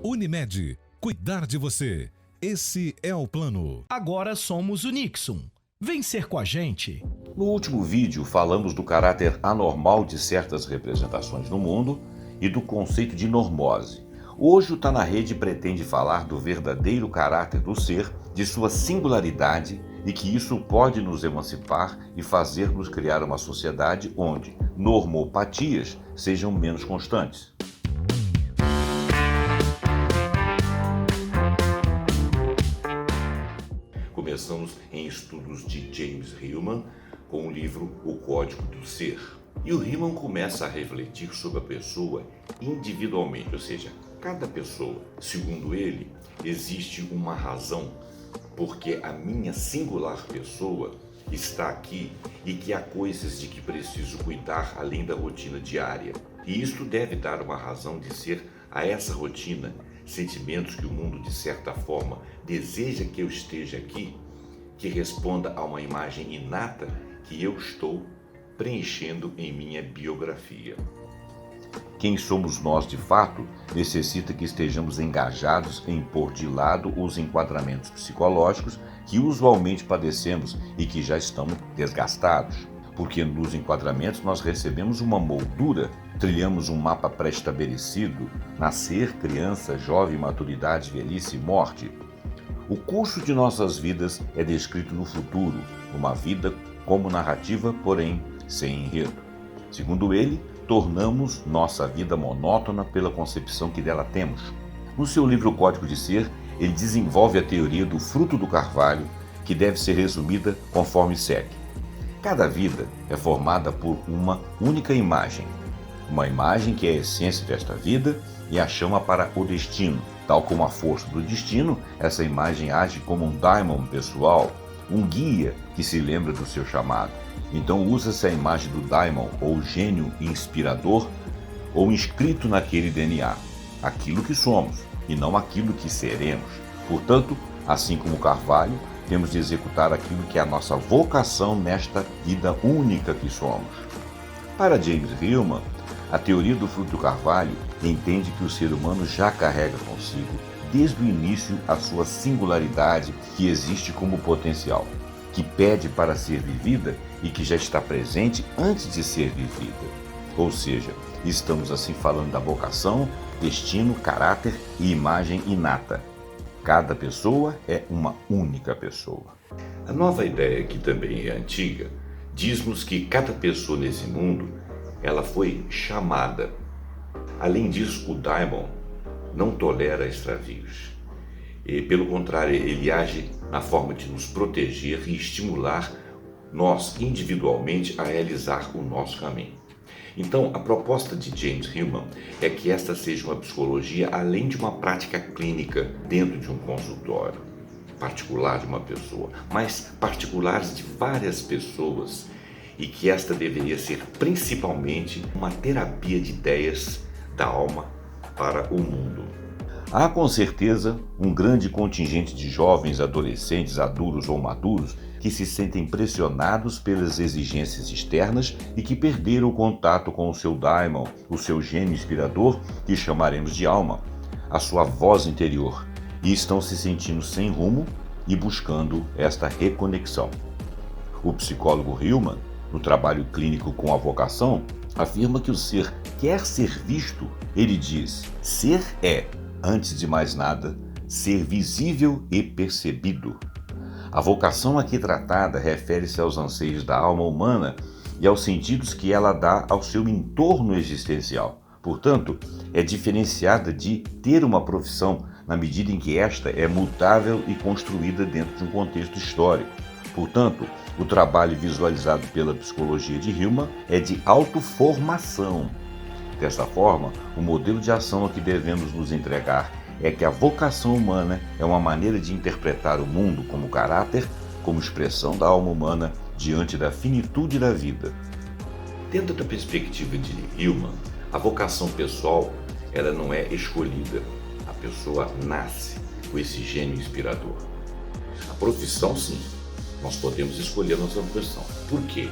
Unimed, cuidar de você. Esse é o plano. Agora somos o Nixon. Vem ser com a gente. No último vídeo, falamos do caráter anormal de certas representações no mundo e do conceito de normose. Hoje o Tá na Rede pretende falar do verdadeiro caráter do ser, de sua singularidade e que isso pode nos emancipar e fazer-nos criar uma sociedade onde normopatias sejam menos constantes. Começamos em estudos de James Hillman com o livro O Código do Ser. E o Hillman começa a refletir sobre a pessoa individualmente, ou seja, cada pessoa. Segundo ele, existe uma razão porque a minha singular pessoa está aqui e que há coisas de que preciso cuidar além da rotina diária. E isto deve dar uma razão de ser a essa rotina, sentimentos que o mundo, de certa forma, deseja que eu esteja aqui, que responda a uma imagem inata que eu estou preenchendo em minha biografia. Quem somos nós de fato necessita que estejamos engajados em pôr de lado os enquadramentos psicológicos que usualmente padecemos e que já estão desgastados. Porque nos enquadramentos nós recebemos uma moldura, trilhamos um mapa pré-estabelecido: nascer, criança, jovem, maturidade, velhice e morte. O curso de nossas vidas é descrito no futuro, uma vida como narrativa, porém sem enredo. Segundo ele, tornamos nossa vida monótona pela concepção que dela temos. No seu livro O Código de Ser, ele desenvolve a teoria do fruto do carvalho, que deve ser resumida conforme segue. Cada vida é formada por uma única imagem. Uma imagem que é a essência desta vida e a chama para o destino. Tal como a força do destino, essa imagem age como um daimon pessoal, um guia que se lembra do seu chamado. Então usa-se a imagem do daimon, ou gênio inspirador, ou inscrito naquele DNA, aquilo que somos e não aquilo que seremos. Portanto, assim como o carvalho, temos de executar aquilo que é a nossa vocação nesta vida única que somos. Para James Hillman, a teoria do fruto do carvalho entende que o ser humano já carrega consigo, desde o início, a sua singularidade que existe como potencial, que pede para ser vivida e que já está presente antes de ser vivida. Ou seja, estamos assim falando da vocação, destino, caráter e imagem inata. Cada pessoa é uma única pessoa. A nova ideia, que também é antiga, diz-nos que cada pessoa nesse mundo, ela foi chamada. Além disso, o daimon não tolera extravios. E, pelo contrário, ele age na forma de nos proteger e estimular nós individualmente a realizar o nosso caminho. Então, a proposta de James Hillman é que esta seja uma psicologia além de uma prática clínica dentro de um consultório particular de uma pessoa, mas particulares de várias pessoas, e que esta deveria ser principalmente uma terapia de ideias da alma para o mundo. Há com certeza um grande contingente de jovens, adolescentes, adultos ou maduros que se sentem pressionados pelas exigências externas e que perderam o contato com o seu daimon, o seu gênio inspirador, que chamaremos de alma, a sua voz interior, e estão se sentindo sem rumo e buscando esta reconexão. O psicólogo Hillman, no trabalho clínico com a vocação, afirma que o ser quer ser visto. Ele diz: ser é, antes de mais nada, ser visível e percebido. A vocação aqui tratada refere-se aos anseios da alma humana e aos sentidos que ela dá ao seu entorno existencial. Portanto, é diferenciada de ter uma profissão na medida em que esta é mutável e construída dentro de um contexto histórico. Portanto, o trabalho visualizado pela psicologia de Hillman é de autoformação. Desta forma, o modelo de ação a que devemos nos entregar é que a vocação humana é uma maneira de interpretar o mundo como caráter, como expressão da alma humana diante da finitude da vida. Dentro da perspectiva de Hillman, a vocação pessoal ela não é escolhida. A pessoa nasce com esse gênio inspirador. A profissão, sim, nós podemos escolher a nossa profissão. Por quê?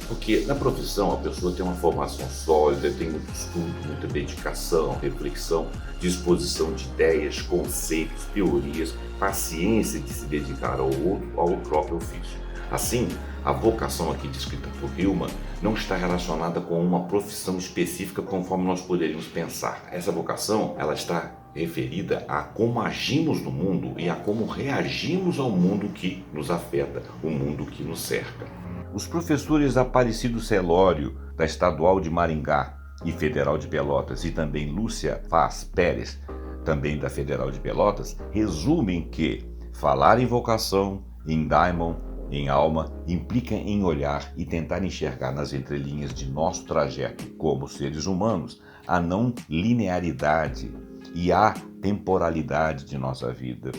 Porque na profissão a pessoa tem uma formação sólida, tem muito estudo, muita dedicação, reflexão, disposição de ideias, conceitos, teorias, paciência de se dedicar ao outro, ao próprio ofício. Assim, a vocação aqui descrita por Hillman não está relacionada com uma profissão específica conforme nós poderíamos pensar. Essa vocação, ela está referida a como agimos no mundo e a como reagimos ao mundo que nos afeta, o mundo que nos cerca. Os professores Aparecido Celório, da Estadual de Maringá e Federal de Pelotas, e também Lúcia Faz Pérez, também da Federal de Pelotas, resumem que falar em vocação, em daimon, em alma, implica em olhar e tentar enxergar nas entrelinhas de nosso trajeto como seres humanos a não linearidade e a temporalidade de nossa vida.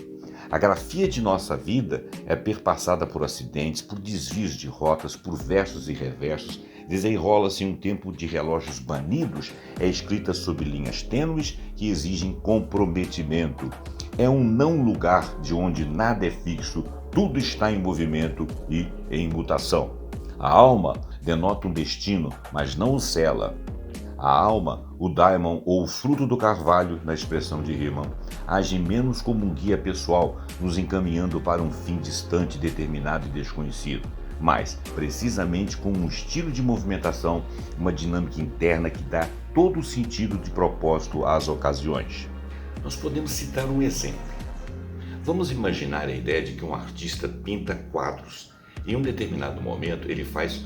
A grafia de nossa vida é perpassada por acidentes, por desvios de rotas, por versos e reversos, desenrola-se em um tempo de relógios banidos, é escrita sob linhas tênues que exigem comprometimento. É um não lugar de onde nada é fixo, tudo está em movimento e em mutação. A alma denota um destino, mas não o sela. A alma, o daimon ou o fruto do carvalho, na expressão de Hillman, age menos como um guia pessoal, nos encaminhando para um fim distante, determinado e desconhecido, mas precisamente com um estilo de movimentação, uma dinâmica interna que dá todo o sentido de propósito às ocasiões. Nós podemos citar um exemplo. Vamos imaginar a ideia de que um artista pinta quadros. Em um determinado momento, ele faz,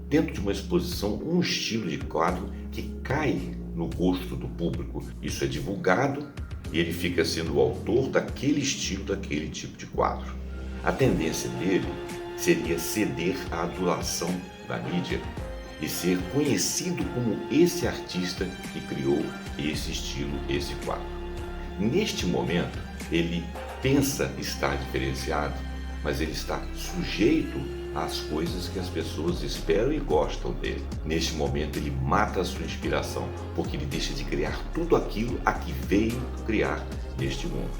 dentro de uma exposição, um estilo de quadro que cai no gosto do público. Isso é divulgado e ele fica sendo o autor daquele estilo, daquele tipo de quadro. A tendência dele seria ceder à adulação da mídia e ser conhecido como esse artista que criou esse estilo, esse quadro. Neste momento, ele pensa estar diferenciado, mas ele está sujeito às coisas que as pessoas esperam e gostam dele. Neste momento ele mata a sua inspiração, porque ele deixa de criar tudo aquilo a que veio criar neste mundo.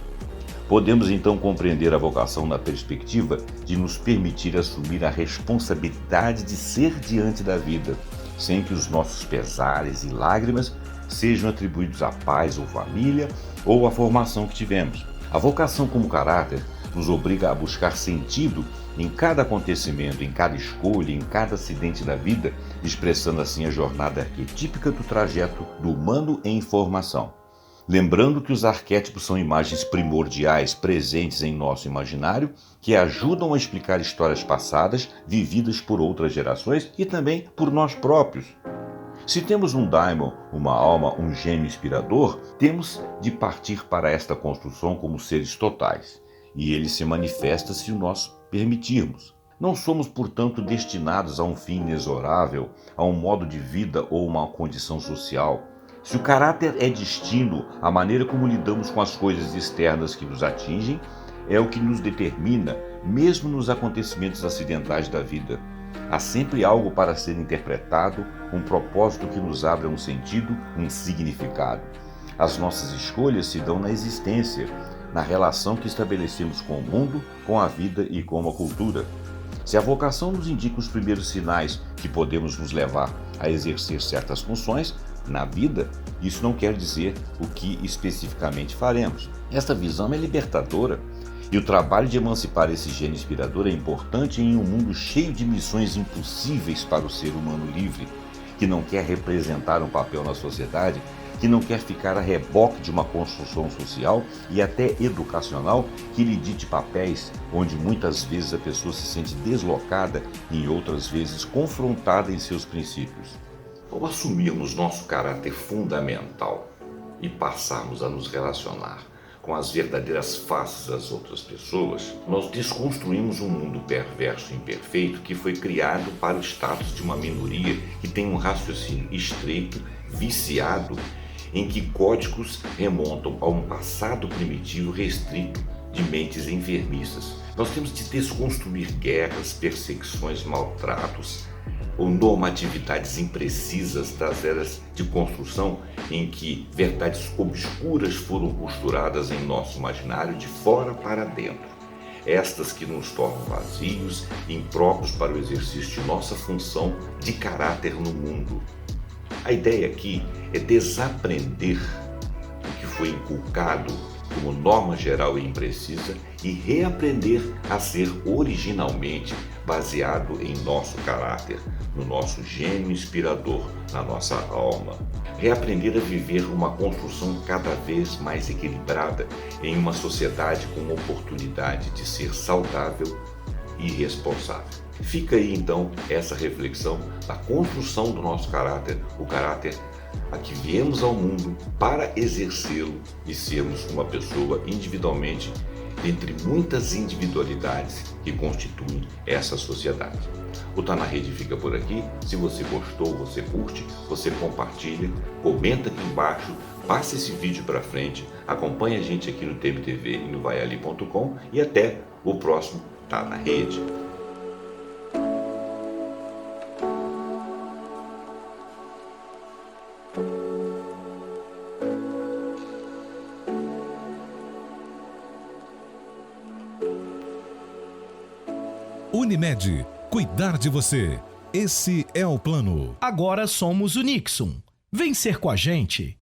Podemos então compreender a vocação na perspectiva de nos permitir assumir a responsabilidade de ser diante da vida, sem que os nossos pesares e lágrimas sejam atribuídos à paz ou família ou à formação que tivemos. A vocação como caráter nos obriga a buscar sentido em cada acontecimento, em cada escolha, em cada acidente da vida, expressando assim a jornada arquetípica do trajeto do humano em formação. Lembrando que os arquétipos são imagens primordiais presentes em nosso imaginário que ajudam a explicar histórias passadas vividas por outras gerações e também por nós próprios. Se temos um daimon, uma alma, um gênio inspirador, temos de partir para esta construção como seres totais, e ele se manifesta se nós permitirmos. Não somos, portanto, destinados a um fim inexorável, a um modo de vida ou uma condição social. Se o caráter é destino, a maneira como lidamos com as coisas externas que nos atingem é o que nos determina, mesmo nos acontecimentos acidentais da vida. Há sempre algo para ser interpretado, um propósito que nos abre um sentido, um significado. As nossas escolhas se dão na existência, na relação que estabelecemos com o mundo, com a vida e com a cultura. Se a vocação nos indica os primeiros sinais que podemos nos levar a exercer certas funções na vida, isso não quer dizer o que especificamente faremos. Esta visão é libertadora. E o trabalho de emancipar esse gênio inspirador é importante em um mundo cheio de missões impossíveis para o ser humano livre, que não quer representar um papel na sociedade, que não quer ficar a reboque de uma construção social e até educacional que lhe dite papéis onde muitas vezes a pessoa se sente deslocada e em outras vezes confrontada em seus princípios. Ao assumirmos nosso caráter fundamental e passarmos a nos relacionar com as verdadeiras faces das outras pessoas, nós desconstruímos um mundo perverso e imperfeito que foi criado para o status de uma minoria que tem um raciocínio estreito, viciado, em que códigos remontam a um passado primitivo restrito de mentes enfermiças. Nós temos de desconstruir guerras, perseguições, maltratos ou normatividades imprecisas das eras de construção em que verdades obscuras foram costuradas em nosso imaginário de fora para dentro. estas que nos tornam vazios e impróprios para o exercício de nossa função de caráter no mundo. A ideia aqui é desaprender o que foi inculcado como norma geral e imprecisa e reaprender a ser originalmente baseado em nosso caráter, no nosso gênio inspirador, na nossa alma. Reaprender a viver uma construção cada vez mais equilibrada em uma sociedade com oportunidade de ser saudável e responsável. Fica aí então essa reflexão da construção do nosso caráter, o caráter a que viemos ao mundo para exercê-lo e sermos uma pessoa individualmente, entre muitas individualidades que constituem essa sociedade. O Tá Na Rede fica por aqui. Se você gostou, você curte, você compartilha, comenta aqui embaixo, passe esse vídeo para frente, acompanhe a gente aqui no TMTV e no vaiali.com e até o próximo Tá Na Rede. Unimed, cuidar de você. Esse é o plano. Agora somos o Nixon. Vem ser com a gente.